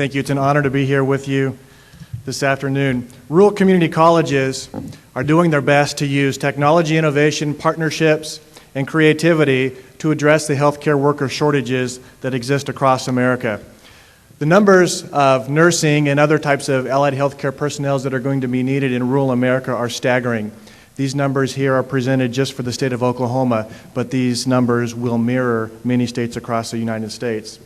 Thank you. It's an honor to be here with you this afternoon. Rural community colleges are doing their best to use technology innovation, partnerships, and creativity to address the healthcare worker shortages that exist across America. The numbers of nursing and other types of allied healthcare personnel that are going to be needed in rural America are staggering. These numbers here are presented just for the state of Oklahoma, but these numbers will mirror many states across the United States.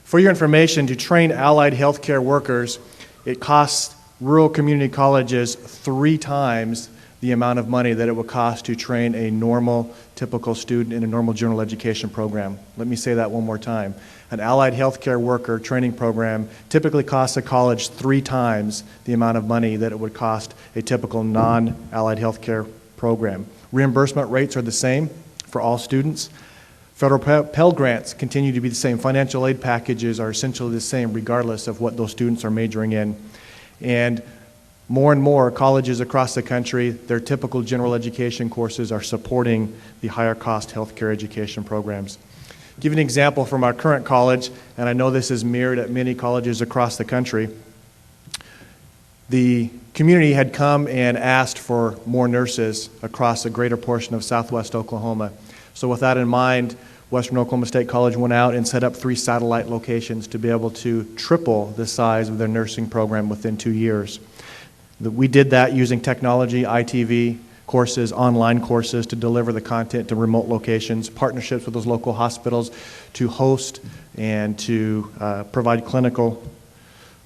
For your information, to train allied healthcare workers, it costs rural community colleges 3 times the amount of money that it would cost to train a normal, typical student in a normal general education program. Let me say that one more time. An allied healthcare worker training program typically costs a college 3 times the amount of money that it would cost a typical non-allied healthcare program. Reimbursement rates are the same for all students. Federal Pell Grants continue to be the same. Financial aid packages are essentially the same regardless of what those students are majoring in. And more colleges across the country, their typical general education courses are supporting the higher cost healthcare education programs. Give you an example from our current college, and I know this is mirrored at many colleges across the country. The community had come and asked for more nurses across a greater portion of southwest Oklahoma. So with that in mind, Western Oklahoma State College went out and set up 3 satellite locations to be able to triple the size of their nursing program within 2 years. We did that using technology, ITV courses, online courses to deliver the content to remote locations, partnerships with those local hospitals to host and to provide clinical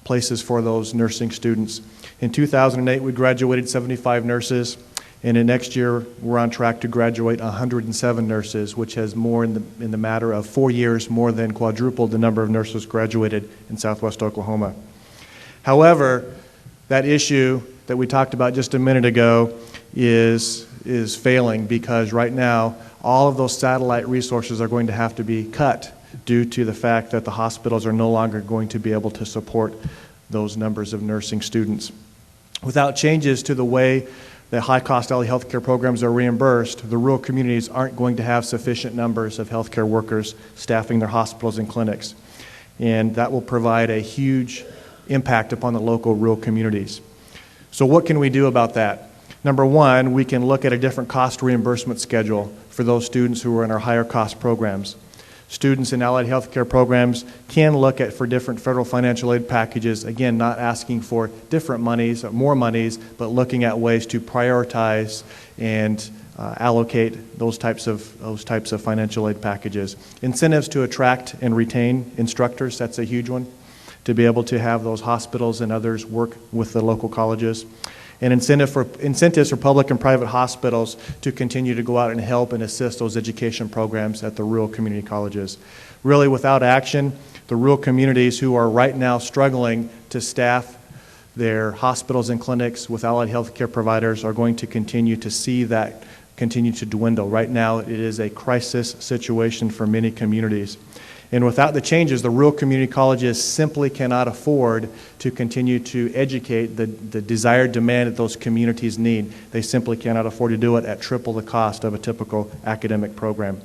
places for those nursing students. In 2008, we graduated 75 nurses, and in next year, we're on track to graduate 107 nurses, which has more in the matter of 4 years, more than quadrupled the number of nurses graduated in southwest Oklahoma. However, that issue that we talked about just a minute ago is failing because right now all of those satellite resources are going to have to be cut due to the fact that the hospitals are no longer going to be able to support those numbers of nursing students. Without changes to the way that high-cost allied healthcare programs are reimbursed, the rural communities aren't going to have sufficient numbers of healthcare workers staffing their hospitals and clinics. And that will provide a huge impact upon the local rural communities. So what can we do about that? Number one, we can look at a different cost reimbursement schedule for those students who are in our higher cost programs. Students in allied healthcare programs can look at for different federal financial aid packages, again, not asking for different monies, or more monies, but looking at ways to prioritize and allocate those types of financial aid packages. Incentives to attract and retain instructors, that's a huge one, to be able to have those hospitals and others work with the local colleges. And incentives for public and private hospitals to continue to go out and help and assist those education programs at the rural community colleges. Really, without action, the rural communities who are right now struggling to staff their hospitals and clinics with allied healthcare providers are going to continue to see that continue to dwindle. Right now, it is a crisis situation for many communities. And without the changes, the rural community colleges simply cannot afford to continue to educate the desired demand that those communities need. They simply cannot afford to do it at triple the cost of a typical academic program.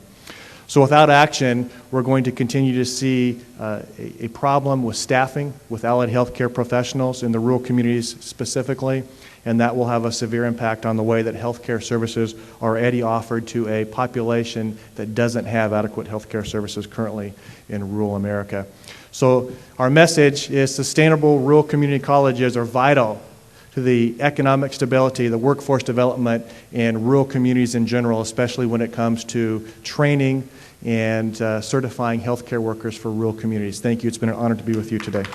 So without action, we're going to continue to see a problem with staffing, with allied healthcare professionals in the rural communities specifically, and that will have a severe impact on the way that healthcare services are already offered to a population that doesn't have adequate healthcare services currently in rural America. So our message is sustainable rural community colleges are vital to the economic stability, the workforce development, and rural communities in general, especially when it comes to training and certifying healthcare workers for rural communities. Thank you. It's been an honor to be with you today.